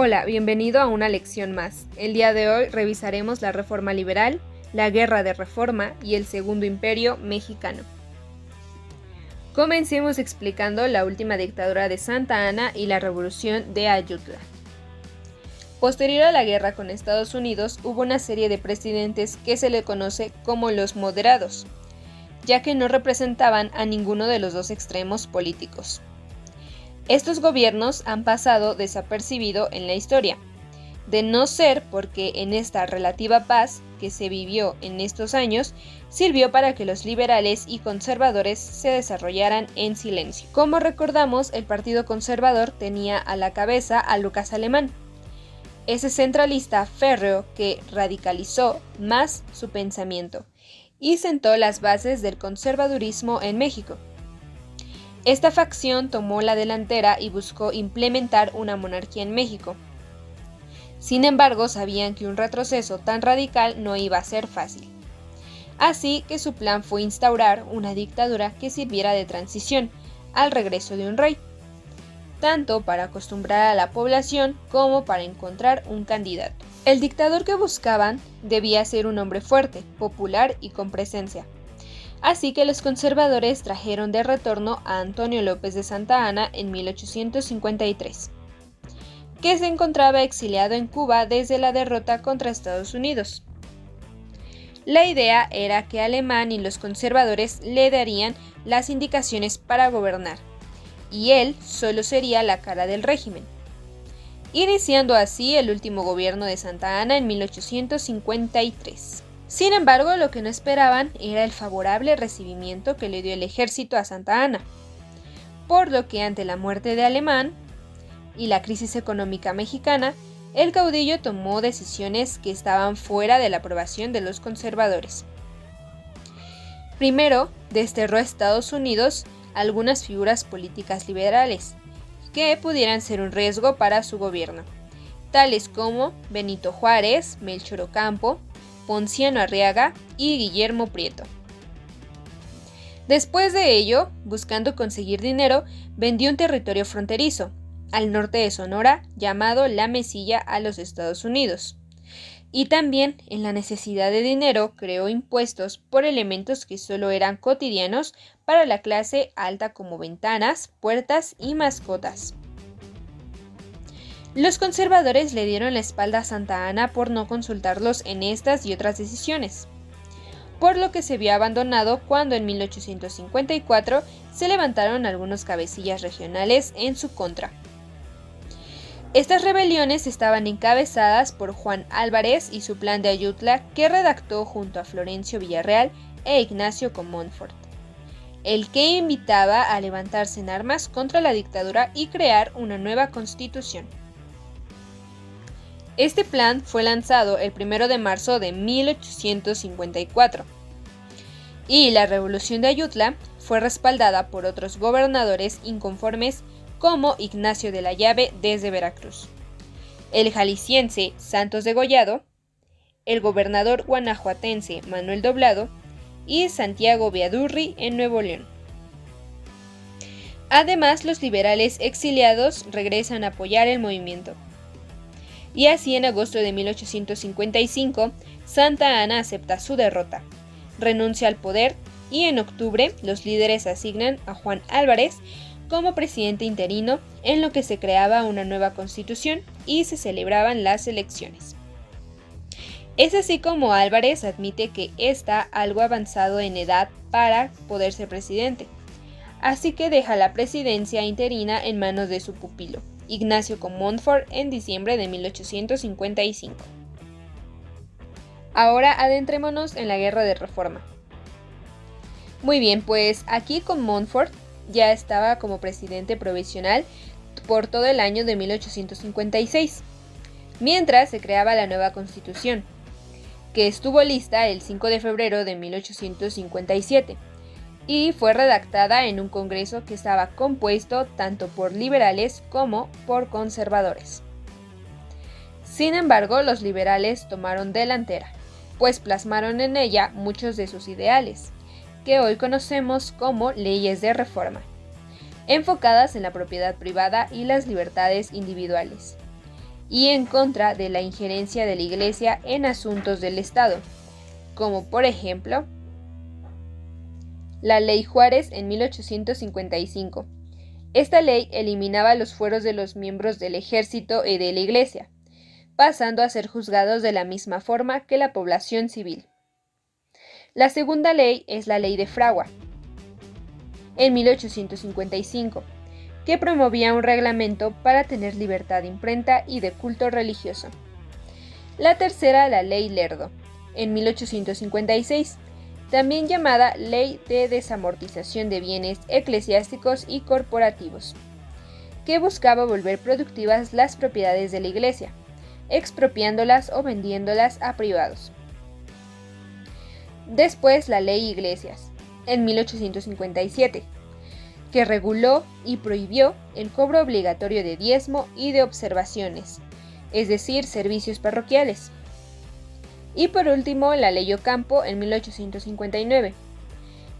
Hola, bienvenido a una lección más. El día de hoy revisaremos la Reforma Liberal, la Guerra de Reforma y el Segundo Imperio Mexicano. Comencemos explicando la última dictadura de Santa Anna y la Revolución de Ayutla. Posterior a la guerra con Estados Unidos, hubo una serie de presidentes que se le conoce como los moderados, ya que no representaban a ninguno de los dos extremos políticos. Estos gobiernos han pasado desapercibido en la historia, de no ser porque en esta relativa paz que se vivió en estos años, sirvió para que los liberales y conservadores se desarrollaran en silencio. Como recordamos, el Partido Conservador tenía a la cabeza a Lucas Alemán, ese centralista férreo que radicalizó más su pensamiento y sentó las bases del conservadurismo en México. Esta facción tomó la delantera y buscó implementar una monarquía en México. Sin embargo, sabían que un retroceso tan radical no iba a ser fácil. Así que su plan fue instaurar una dictadura que sirviera de transición al regreso de un rey, tanto para acostumbrar a la población como para encontrar un candidato. El dictador que buscaban debía ser un hombre fuerte, popular y con presencia. Así que los conservadores trajeron de retorno a Antonio López de Santa Anna en 1853, que se encontraba exiliado en Cuba desde la derrota contra Estados Unidos. La idea era que Alemán y los conservadores le darían las indicaciones para gobernar, y él solo sería la cara del régimen, iniciando así el último gobierno de Santa Anna en 1853. Sin embargo, lo que no esperaban era el favorable recibimiento que le dio el ejército a Santa Anna, por lo que ante la muerte de Alemán y la crisis económica mexicana, el caudillo tomó decisiones que estaban fuera de la aprobación de los conservadores. Primero, desterró a Estados Unidos algunas figuras políticas liberales que pudieran ser un riesgo para su gobierno, tales como Benito Juárez, Melchor Ocampo, Ponciano Arriaga y Guillermo Prieto. Después de ello, buscando conseguir dinero, vendió un territorio fronterizo, al norte de Sonora, llamado La Mesilla, a los Estados Unidos. Y también, en la necesidad de dinero, creó impuestos por elementos que solo eran cotidianos para la clase alta como ventanas, puertas y mascotas. Los conservadores le dieron la espalda a Santa Anna por no consultarlos en estas y otras decisiones, por lo que se vio abandonado cuando en 1854 se levantaron algunos cabecillas regionales en su contra. Estas rebeliones estaban encabezadas por Juan Álvarez y su plan de Ayutla, que redactó junto a Florencio Villarreal e Ignacio Comonfort, el que invitaba a levantarse en armas contra la dictadura y crear una nueva constitución. Este plan fue lanzado el 1 de marzo de 1854, y la Revolución de Ayutla fue respaldada por otros gobernadores inconformes como Ignacio de la Llave desde Veracruz, el jalisciense Santos de Gollado, el gobernador guanajuatense Manuel Doblado y Santiago Viadurri en Nuevo León. Además, los liberales exiliados regresan a apoyar el movimiento. Y así en agosto de 1855, Santa Anna acepta su derrota, renuncia al poder y en octubre los líderes asignan a Juan Álvarez como presidente interino, en lo que se creaba una nueva constitución y se celebraban las elecciones. Es así como Álvarez admite que está algo avanzado en edad para poder ser presidente, así que deja la presidencia interina en manos de su pupilo, Ignacio Comonfort, en diciembre de 1855. Ahora adentrémonos en la Guerra de Reforma. Muy bien, pues aquí Comonfort ya estaba como presidente provisional por todo el año de 1856, mientras se creaba la nueva constitución, que estuvo lista el 5 de febrero de 1857. Y fue redactada en un congreso que estaba compuesto tanto por liberales como por conservadores. Sin embargo, los liberales tomaron delantera, pues plasmaron en ella muchos de sus ideales, que hoy conocemos como leyes de reforma, enfocadas en la propiedad privada y las libertades individuales, y en contra de la injerencia de la Iglesia en asuntos del Estado, como por ejemplo la Ley Juárez en 1855. Esta ley eliminaba los fueros de los miembros del ejército y de la Iglesia, pasando a ser juzgados de la misma forma que la población civil. La segunda ley es la Ley de Fragua, en 1855, que promovía un reglamento para tener libertad de imprenta y de culto religioso. La tercera, la Ley Lerdo, en 1856, también llamada Ley de Desamortización de Bienes Eclesiásticos y Corporativos, que buscaba volver productivas las propiedades de la Iglesia, expropiándolas o vendiéndolas a privados. Después la Ley Iglesias, en 1857, que reguló y prohibió el cobro obligatorio de diezmo y de observaciones, es decir, servicios parroquiales. Y por último, la Ley Ocampo en 1859.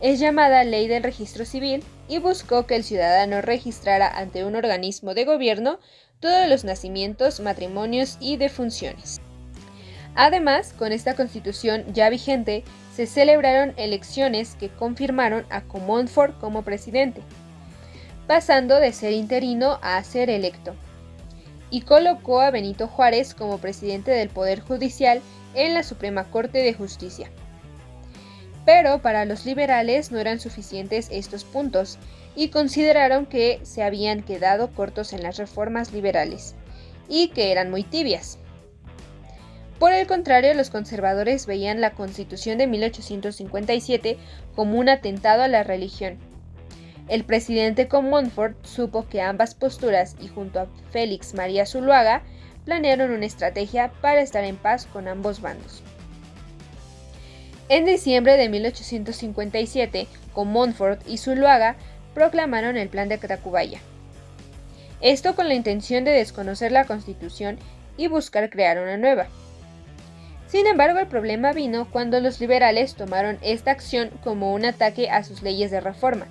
Es llamada Ley del Registro Civil y buscó que el ciudadano registrara ante un organismo de gobierno todos los nacimientos, matrimonios y defunciones. Además, con esta constitución ya vigente, se celebraron elecciones que confirmaron a Comonfort como presidente, pasando de ser interino a ser electo, y colocó a Benito Juárez como presidente del Poder Judicial en la Suprema Corte de Justicia. Pero para los liberales no eran suficientes estos puntos, y consideraron que se habían quedado cortos en las reformas liberales, y que eran muy tibias. Por el contrario, los conservadores veían la Constitución de 1857 como un atentado a la religión. El presidente Comonfort supo que ambas posturas y junto a Félix María Zuluaga planearon una estrategia para estar en paz con ambos bandos. En diciembre de 1857, Comonfort y Zuluaga proclamaron el Plan de Tacubaya. Esto con la intención de desconocer la Constitución y buscar crear una nueva. Sin embargo, el problema vino cuando los liberales tomaron esta acción como un ataque a sus leyes de reforma,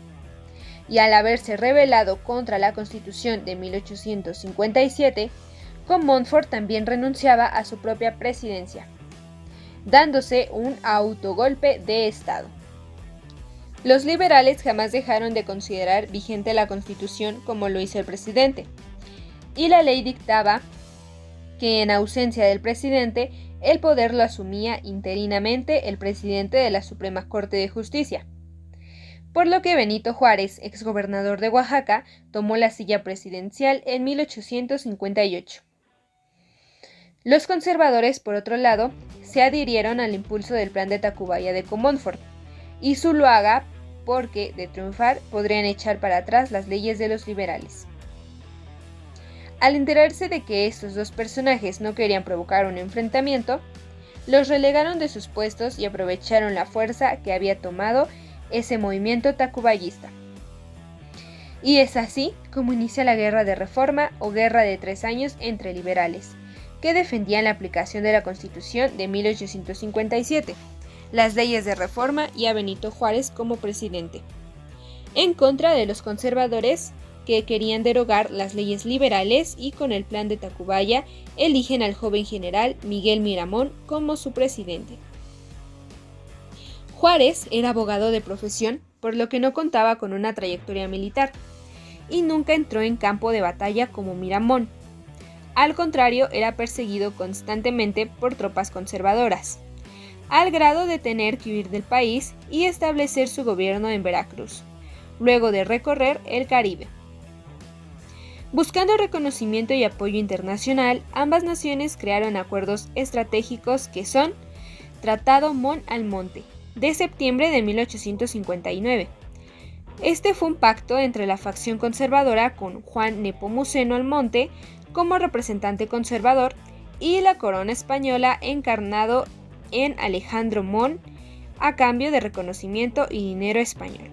y al haberse rebelado contra la Constitución de 1857, Comonfort también renunciaba a su propia presidencia, dándose un autogolpe de Estado. Los liberales jamás dejaron de considerar vigente la Constitución como lo hizo el presidente, y la ley dictaba que en ausencia del presidente, el poder lo asumía interinamente el presidente de la Suprema Corte de Justicia, por lo que Benito Juárez, exgobernador de Oaxaca, tomó la silla presidencial en 1858. Los conservadores, por otro lado, se adhirieron al impulso del Plan de Tacubaya de Comonfort, y Zuluaga porque, de triunfar, podrían echar para atrás las leyes de los liberales. Al enterarse de que estos dos personajes no querían provocar un enfrentamiento, los relegaron de sus puestos y aprovecharon la fuerza que había tomado ese movimiento tacubayista. Y es así como inicia la Guerra de Reforma o Guerra de 3 años entre liberales, que defendían la aplicación de la Constitución de 1857, las leyes de reforma y a Benito Juárez como presidente, en contra de los conservadores que querían derogar las leyes liberales y con el Plan de Tacubaya eligen al joven general Miguel Miramón como su presidente. Juárez era abogado de profesión, por lo que no contaba con una trayectoria militar, y nunca entró en campo de batalla como Miramón. Al contrario, era perseguido constantemente por tropas conservadoras, al grado de tener que huir del país y establecer su gobierno en Veracruz, luego de recorrer el Caribe. Buscando reconocimiento y apoyo internacional, ambas naciones crearon acuerdos estratégicos que son Tratado Mon-Almonte, de septiembre de 1859. Este fue un pacto entre la facción conservadora con Juan Nepomuceno Almonte como representante conservador y la corona española encarnado en Alejandro Mon a cambio de reconocimiento y dinero español.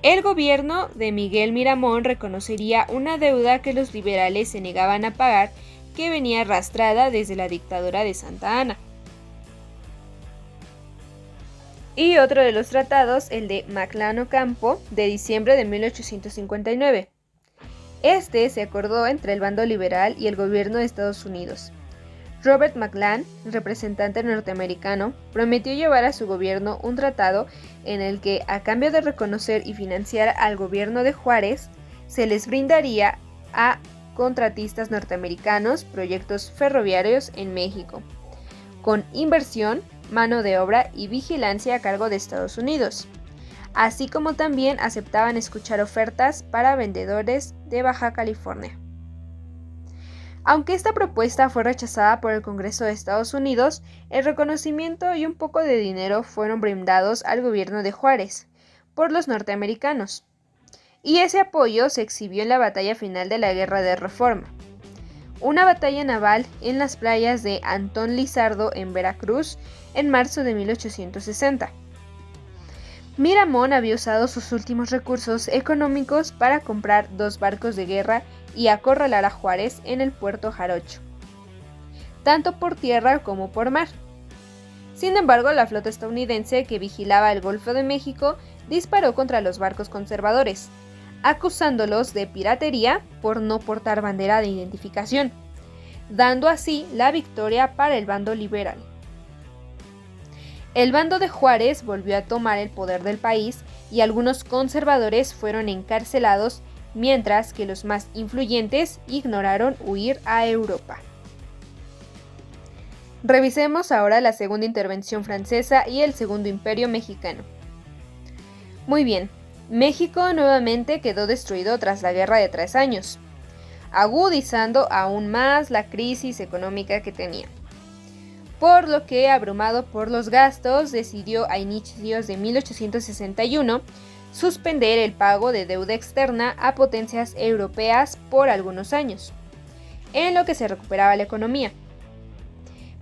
El gobierno de Miguel Miramón reconocería una deuda que los liberales se negaban a pagar, que venía arrastrada desde la dictadura de Santa Anna. Y otro de los tratados, el de Maclán Ocampo, de diciembre de 1859. Este se acordó entre el bando liberal y el gobierno de Estados Unidos. Robert McClellan, representante norteamericano, prometió llevar a su gobierno un tratado en el que, a cambio de reconocer y financiar al gobierno de Juárez, se les brindaría a contratistas norteamericanos proyectos ferroviarios en México, con inversión, mano de obra y vigilancia a cargo de Estados Unidos, así como también aceptaban escuchar ofertas para vendedores de Baja California. Aunque esta propuesta fue rechazada por el Congreso de Estados Unidos, el reconocimiento y un poco de dinero fueron brindados al gobierno de Juárez por los norteamericanos, y ese apoyo se exhibió en la batalla final de la Guerra de Reforma, una batalla naval en las playas de Antón Lizardo en Veracruz en marzo de 1860. Miramón había usado sus últimos recursos económicos para comprar 2 barcos de guerra y acorralar a Juárez en el puerto Jarocho, tanto por tierra como por mar. Sin embargo, la flota estadounidense que vigilaba el Golfo de México disparó contra los barcos conservadores, acusándolos de piratería por no portar bandera de identificación, dando así la victoria para el bando liberal. El bando de Juárez volvió a tomar el poder del país y algunos conservadores fueron encarcelados, mientras que los más influyentes ignoraron huir a Europa. Revisemos ahora la segunda intervención francesa y el segundo imperio mexicano. Muy bien, México nuevamente quedó destruido tras la Guerra de 3 años, agudizando aún más la crisis económica que tenía. Por lo que, abrumado por los gastos, decidió a inicios de 1861 suspender el pago de deuda externa a potencias europeas por algunos años, en lo que se recuperaba la economía.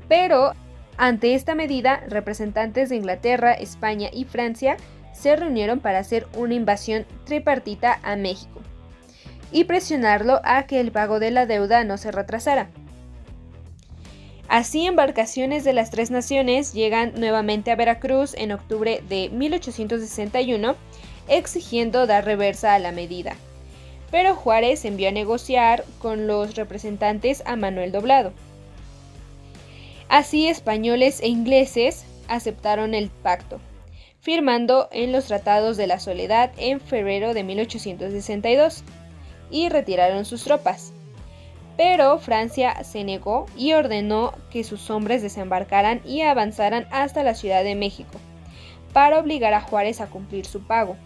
Pero, ante esta medida, representantes de Inglaterra, España y Francia se reunieron para hacer una invasión tripartita a México y presionarlo a que el pago de la deuda no se retrasara. Así, embarcaciones de las 3 naciones llegan nuevamente a Veracruz en octubre de 1861, exigiendo dar reversa a la medida. Pero Juárez envió a negociar con los representantes a Manuel Doblado. Así, españoles e ingleses aceptaron el pacto, firmando en los Tratados de la Soledad en febrero de 1862, y retiraron sus tropas. Pero Francia se negó y ordenó que sus hombres desembarcaran y avanzaran hasta la Ciudad de México, para obligar a Juárez a cumplir su pago.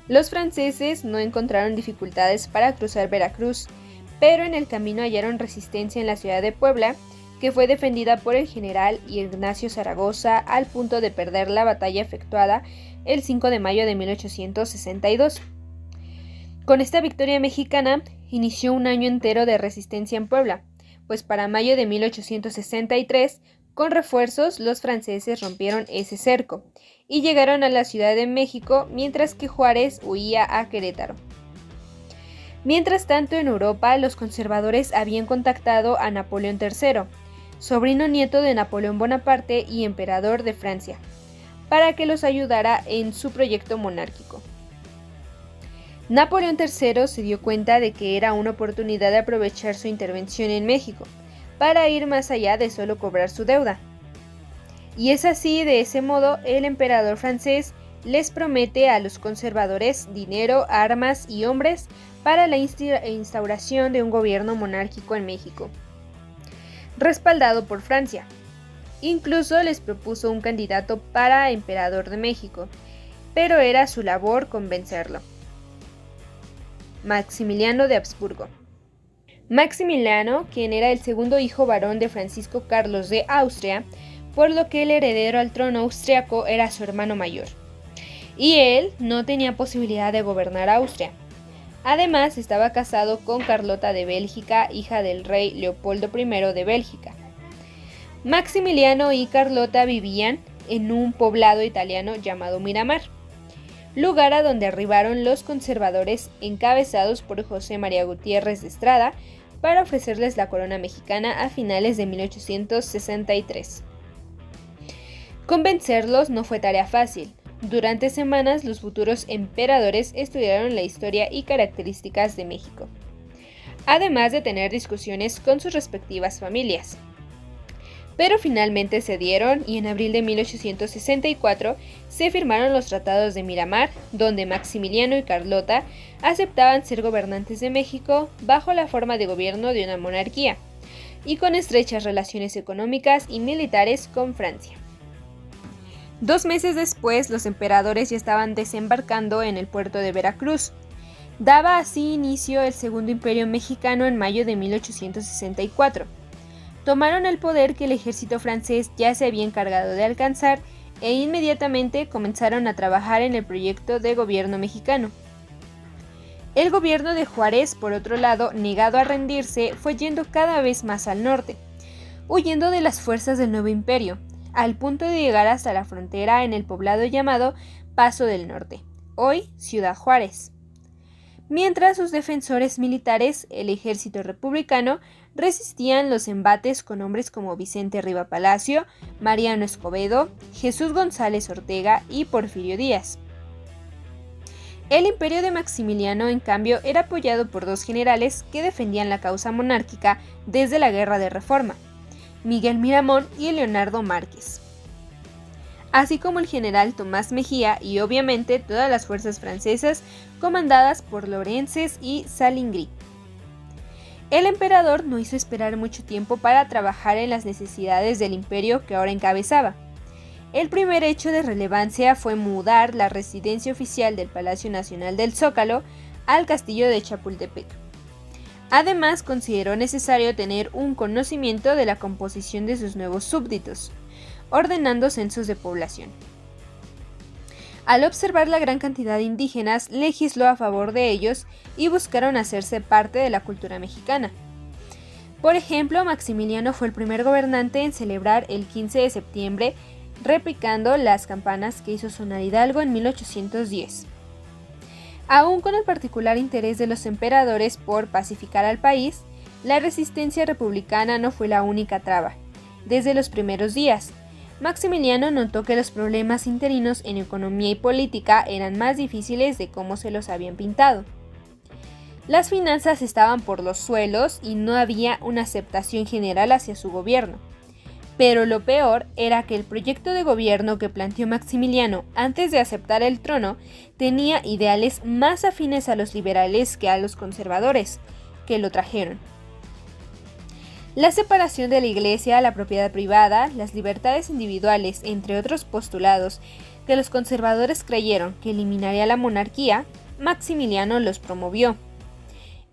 Los franceses no encontraron dificultades para cruzar Veracruz, pero en el camino hallaron resistencia en la ciudad de Puebla, que fue defendida por el general Ignacio Zaragoza al punto de perder la batalla efectuada el 5 de mayo de 1862. Con esta victoria mexicana, inició un año entero de resistencia en Puebla, pues para mayo de 1863, con refuerzos, los franceses rompieron ese cerco y llegaron a la Ciudad de México, mientras que Juárez huía a Querétaro. Mientras tanto, en Europa, los conservadores habían contactado a Napoleón III, sobrino nieto de Napoleón Bonaparte y emperador de Francia, para que los ayudara en su proyecto monárquico. Napoleón III se dio cuenta de que era una oportunidad de aprovechar su intervención en México para ir más allá de solo cobrar su deuda. Y es así, de ese modo, el emperador francés les promete a los conservadores dinero, armas y hombres para la instauración de un gobierno monárquico en México, respaldado por Francia. Incluso les propuso un candidato para emperador de México, pero era su labor convencerlo: Maximiliano de Habsburgo. Maximiliano, quien era el segundo hijo varón de Francisco Carlos de Austria, por lo que el heredero al trono austriaco era su hermano mayor, y él no tenía posibilidad de gobernar Austria. Además, estaba casado con Carlota de Bélgica, hija del rey Leopoldo I de Bélgica. Maximiliano y Carlota vivían en un poblado italiano llamado Miramar, lugar a donde arribaron los conservadores encabezados por José María Gutiérrez de Estrada para ofrecerles la corona mexicana a finales de 1863. Convencerlos no fue tarea fácil, Durante semanas, los futuros emperadores estudiaron la historia y características de México, además de tener discusiones con sus respectivas familias. Pero finalmente cedieron y en abril de 1864 se firmaron los tratados de Miramar, donde Maximiliano y Carlota aceptaban ser gobernantes de México bajo la forma de gobierno de una monarquía y con estrechas relaciones económicas y militares con Francia. 2 meses después, los emperadores ya estaban desembarcando en el puerto de Veracruz. Daba así inicio el Segundo Imperio Mexicano en mayo de 1864. Tomaron el poder que el ejército francés ya se había encargado de alcanzar e inmediatamente comenzaron a trabajar en el proyecto de gobierno mexicano. El gobierno de Juárez, por otro lado, negado a rendirse, fue yendo cada vez más al norte, huyendo de las fuerzas del nuevo imperio, al punto de llegar hasta la frontera en el poblado llamado Paso del Norte, hoy Ciudad Juárez. Mientras sus defensores militares, el ejército republicano, resistían los embates con hombres como Vicente Riva Palacio, Mariano Escobedo, Jesús González Ortega y Porfirio Díaz. El imperio de Maximiliano, en cambio, era apoyado por 2 generales que defendían la causa monárquica desde la Guerra de Reforma, Miguel Miramón y Leonardo Márquez, así como el general Tomás Mejía y obviamente todas las fuerzas francesas comandadas por Lorenzes y Salingri. El emperador no hizo esperar mucho tiempo para trabajar en las necesidades del imperio que ahora encabezaba. El primer hecho de relevancia fue mudar la residencia oficial del Palacio Nacional del Zócalo al castillo de Chapultepec. Además, consideró necesario tener un conocimiento de la composición de sus nuevos súbditos, ordenando censos de población. Al observar la gran cantidad de indígenas, legisló a favor de ellos y buscaron hacerse parte de la cultura mexicana. Por ejemplo, Maximiliano fue el primer gobernante en celebrar el 15 de septiembre, replicando las campanas que hizo sonar Hidalgo en 1810. Aún con el particular interés de los emperadores por pacificar al país, la resistencia republicana no fue la única traba. Desde los primeros días, Maximiliano notó que los problemas interinos en economía y política eran más difíciles de cómo se los habían pintado. Las finanzas estaban por los suelos y no había una aceptación general hacia su gobierno. Pero lo peor era que el proyecto de gobierno que planteó Maximiliano antes de aceptar el trono tenía ideales más afines a los liberales que a los conservadores, que lo trajeron. La separación de la Iglesia, la propiedad privada, las libertades individuales, entre otros postulados que los conservadores creyeron que eliminaría la monarquía, Maximiliano los promovió.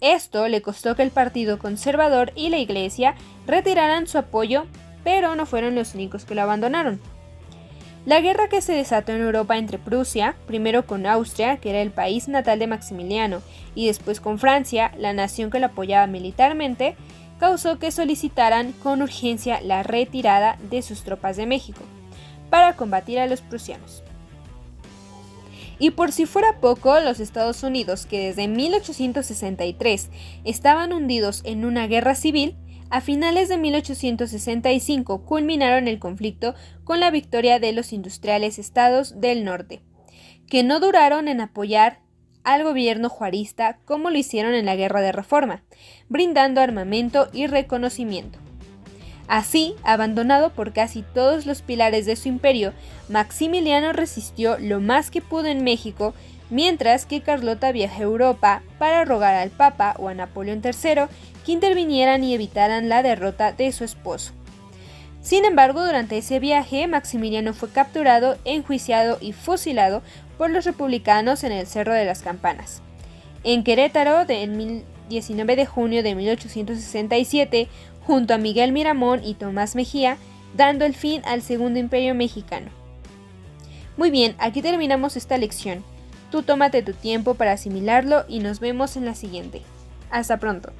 Esto le costó que el Partido Conservador y la Iglesia retiraran su apoyo, pero no fueron los únicos que lo abandonaron. La guerra que se desató en Europa entre Prusia, primero con Austria, que era el país natal de Maximiliano, y después con Francia, la nación que lo apoyaba militarmente, causó que solicitaran con urgencia la retirada de sus tropas de México, para combatir a los prusianos. Y por si fuera poco, los Estados Unidos, que desde 1863 estaban hundidos en una guerra civil, a finales de 1865 culminaron el conflicto con la victoria de los industriales estados del norte, que no duraron en apoyar al gobierno juarista como lo hicieron en la Guerra de Reforma, brindando armamento y reconocimiento. Así, abandonado por casi todos los pilares de su imperio, Maximiliano resistió lo más que pudo en México, mientras que Carlota viajó a Europa para rogar al Papa o a Napoleón III que intervinieran y evitaran la derrota de su esposo. Sin embargo, durante ese viaje, Maximiliano fue capturado, enjuiciado y fusilado por los republicanos en el Cerro de las Campanas. En Querétaro, el 19 de junio de 1867, junto a Miguel Miramón y Tomás Mejía, dando el fin al Segundo Imperio Mexicano. Muy bien, aquí terminamos esta lección. Tú tómate tu tiempo para asimilarlo y nos vemos en la siguiente. Hasta pronto.